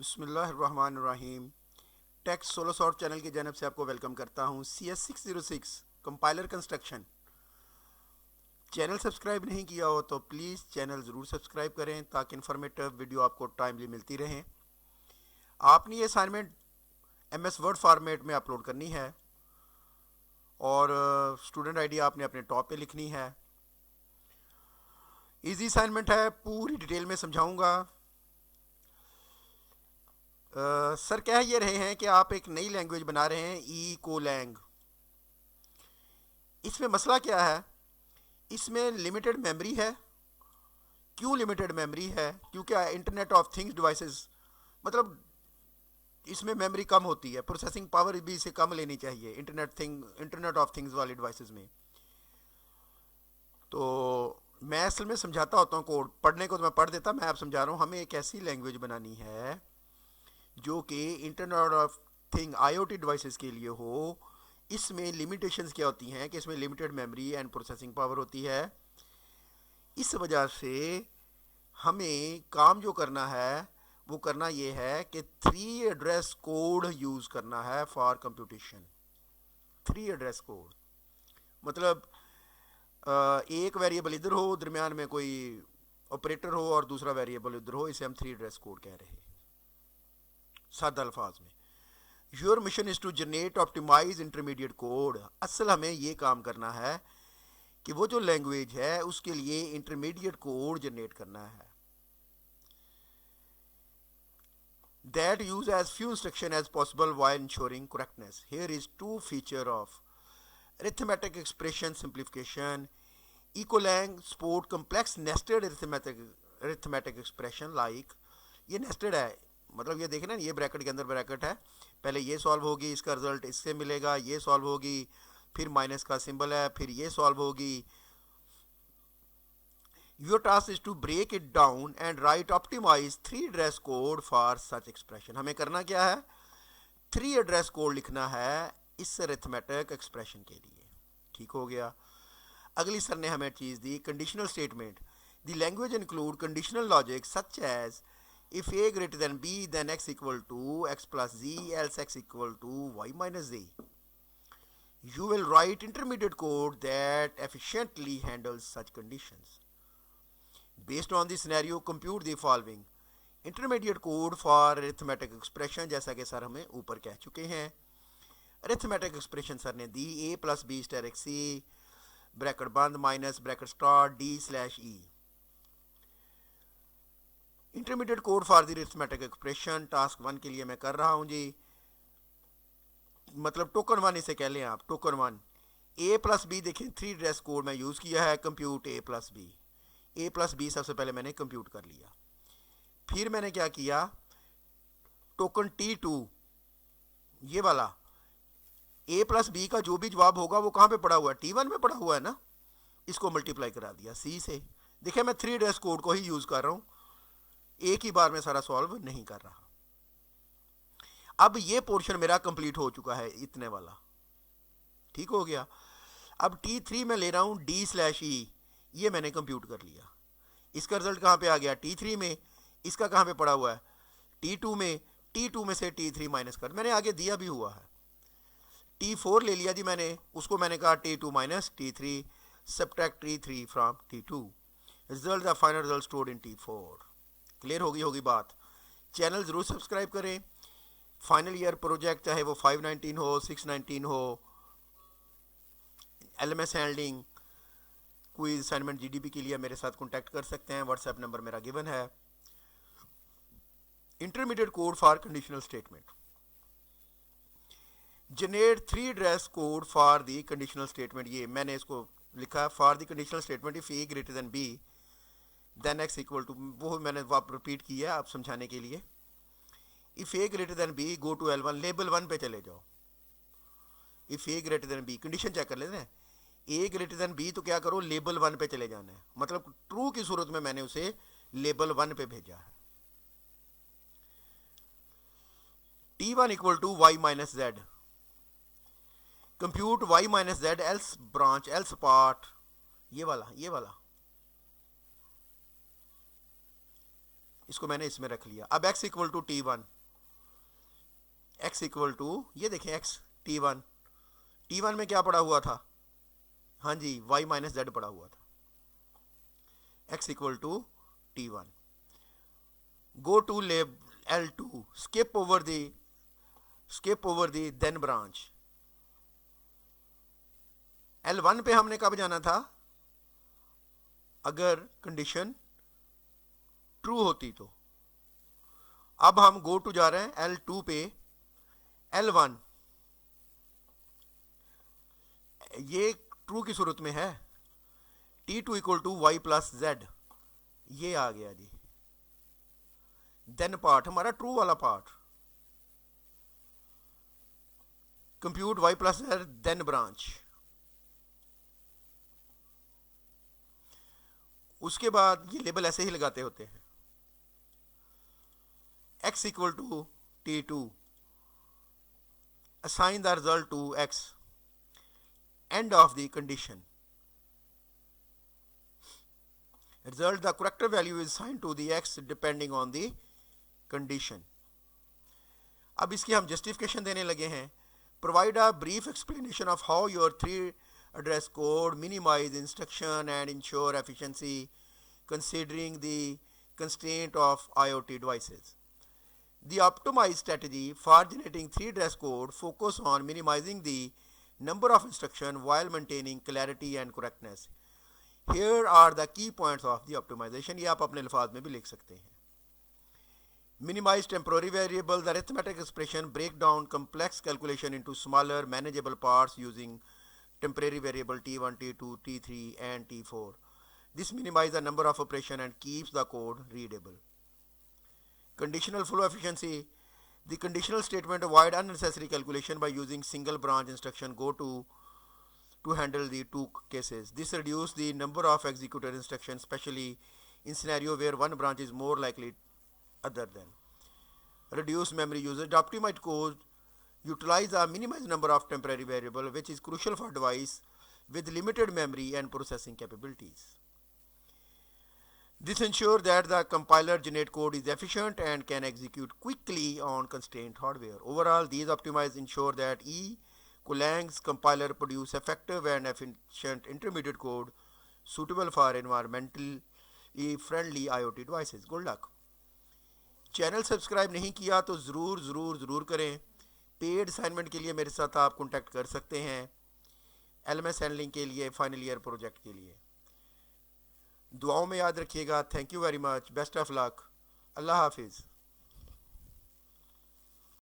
बिस्मिल्लाहिर्रहमानिर्रहीम। Text solo sort channel की जानब से आपको वेलकम करता हूँ। CS606 compiler construction channel subscribe नहीं किया हो तो प्लीज़ चैनल ज़रूर सब्सक्राइब करें ताकि इन्फॉर्मेटिव वीडियो आपको टाइमली मिलती रहें। आपने ये असाइनमेंट MS वर्ड फॉर्मेट में अपलोड करनी है और स्टूडेंट आईडी आपने अपने टॉप पे लिखनी है। इजी असाइनमेंट है, पूरी डिटेल में समझाऊंगा। सर कह ये रहे हैं कि आप एक नई लैंग्वेज बना रहे हैं ई कोलैंग। इसमें मसला क्या है? इसमें लिमिटेड मेमोरी है। क्यों लिमिटेड मेमोरी है? क्योंकि इंटरनेट ऑफ थिंग्स डिवाइसेस, मतलब इसमें मेमोरी कम होती है, प्रोसेसिंग पावर भी इसे कम लेनी चाहिए इंटरनेट ऑफ थिंग्स वाले डिवाइसेस में। तो मैं असल में समझाता होता हूँ कोड, पढ़ने को तो मैं पढ़ देता, मैं आप समझा रहा हूँ। हमें एक ऐसी लैंग्वेज बनानी है जो कि internet of thing IoT devices के लिए हो। इसमें लिमिटेशंस क्या होती हैं कि इसमें limited memory and processing power होती है। इस वजह से हमें काम जो करना है वो करना ये है कि 3 एड्रेस कोड यूज़ करना है फॉर कंप्यूटेशन। 3 एड्रेस कोड मतलब एक वेरिएबल इधर हो, दरमियान में कोई ऑपरेटर हो और दूसरा वेरिएबल इधर हो, इसे हम 3 एड्रेस कोड कह रहे हैं सादा अल्फाज में। Your mission is to generate optimise intermediate code. असल हमें ये काम करना है कि वो जो लैंग्वेज है उसके लिए इंटरमीडिएट कोड जनरेट करना है that use as few instruction as possible while ensuring correctness. Here is two feature of arithmetic expression simplification. Ecolang support complex nested arithmetic expression like, ये nested है, मतलब ये देखें ना, ये ब्रैकेट के अंदर ब्रैकेट है, पहले ये सॉल्व होगी, इसका रिजल्ट इससे मिलेगा, ये सॉल्व होगी, फिर माइनस का सिंबल है, फिर ये सॉल्व होगी। Your task is to break it down and write optimized 3 address code for such expression. हमें करना क्या है? 3 address code लिखना है इस अरिथमेटिक एक्सप्रेशन के लिए। ठीक हो गया। अगली सर ने हमें चीज़ दी conditional statement. The language include conditional logic such as if a greater than b then x equal to x plus z else x equal to y minus z. You will write intermediate code that efficiently handles such conditions. Based on the scenario, compute the following. Intermediate code for arithmetic expression, जैसा कि sir हमें ऊपर कह चुके हैं। Arithmetic expression sir ने दी a+b star x c bracket बंद minus bracket star d/e। Intermediate code for the arithmetic expression task 1 के लिए मैं कर रहा हूँ जी, मतलब टोकन 1 इसे कह लें आप, टोकन 1 a+b। देखें 3 एड्रेस कोड मैं यूज़ किया है, कंप्यूट a+b सबसे पहले मैंने कंप्यूट कर लिया। फिर मैंने क्या किया, टोकन T2 ये वाला a+b का जो भी जवाब होगा वो कहाँ पे पड़ा हुआ है? T1 में पड़ा हुआ है ना, इसको मल्टीप्लाई करा दिया c से। देखिए मैं 3 एड्रेस कोड को ही यूज़ कर रहा हूँ, एक ही बार में सारा सॉल्व नहीं कर रहा। अब ये पोर्शन मेरा कंप्लीट हो चुका है, इतने वाला ठीक हो गया। अब T3 में ले रहा हूँ d/e, ये मैंने कंप्यूट कर लिया। इसका रिजल्ट कहाँ पे आ गया? T3 में। इसका कहाँ पे पड़ा हुआ है? T2 में। T2 में से T3 माइनस कर, मैंने आगे दिया भी हुआ है। T4 ले लिया जी मैंने, उसको मैंने कहा T2 minus T3 subtract T3 from T2। Result the final result stored in T4। Clear होगी बात। चैनल ज़रूर सब्सक्राइब करें। फाइनल ईयर प्रोजेक्ट चाहे वो 519 हो, 619 हो, LMS handling, quiz assignment, GDP के लिए मेरे साथ कॉन्टैक्ट कर सकते हैं। व्हाट्सएप नंबर मेरा गिवन है। Intermediate code for conditional statement. Generate 3 address code for the conditional statement. ये मैंने इसको लिखा for the conditional statement if a greater than b then x equal to, वो मैंने वापस रिपीट किया आप समझाने के लिए। If a greater than b go to L1, label 1 पे चले जाओ। If a greater than b, condition check कर लेते हैं, a ग्रेटर देन b तो क्या करो, लेबल 1 पे चले जाना है, मतलब ट्रू की सूरत में मैंने उसे लेबल 1 पे भेजा है। T1 equal to y minus z, compute y minus z else branch else part, ये वाला इसको मैंने इसमें रख लिया। अब x equal to T1, x equal to, ये देखें x T1, T1 में क्या पड़ा हुआ था, हाँ जी y माइनस जेड पड़ा हुआ था। x equal to T1, go to L2, skip over the then branch। L1 पे हमने कब जाना था, अगर कंडीशन ट्रू होती तो। अब हम गो टू जा रहे हैं L2 पे। L1 ये ट्रू की सूरत में है, T2 equal to y plus z, ये आ गया जी। देन पार्ट हमारा ट्रू वाला part, compute y plus z then branch. उसके बाद ये लेबल ऐसे ही लगाते होते हैं, x equal to T2, assign the result to x, end of the condition, result the correct value is assigned to the x depending on the condition। अब इसकी हम जस्टिफिकेशन देने लगे हैं। Provide a brief explanation of how your 3 address code minimize instruction and ensure efficiency considering the constraint of IoT devices। The optimized strategy for generating 3 address code focus on minimizing the number of instruction while maintaining clarity and correctness। Here are the key points of the optimization। ये आप अपने अल्फाज में भी लिख सकते हैं। Minimize temporary variable, the arithmetic expression break down complex calculation into smaller manageable parts using temporary variable T1, T2, T3 and T4। This minimizes the number of operation and keeps the code readable। Conditional flow efficiency, the conditional statement avoid unnecessary calculation by using single branch instruction go to handle the two cases। This reduces the number of executed instructions, especially in scenario where one branch is more likely other than। Reduce memory usage, the optimized code utilize a minimized number of temporary variable, which is crucial for device with limited memory and processing capabilities। This ensures that the compiler generate code is efficient and can execute quickly on constrained hardware। Overall, these optimize ensure that Erlang's compiler produce effective and efficient intermediate code suitable for environmentally friendly IoT devices। Good luck। Channel subscribe नहीं किया तो ज़रूर करें। Paid assignment के लिए मेरे साथ आप कॉन्टैक्ट कर सकते हैं, LMS हैंडलिंग के लिए, फाइनल ईयर प्रोजेक्ट के लिए। दुआओं में याद रखिएगा। Thank you very much, best of luck, अल्लाह हाफिज़।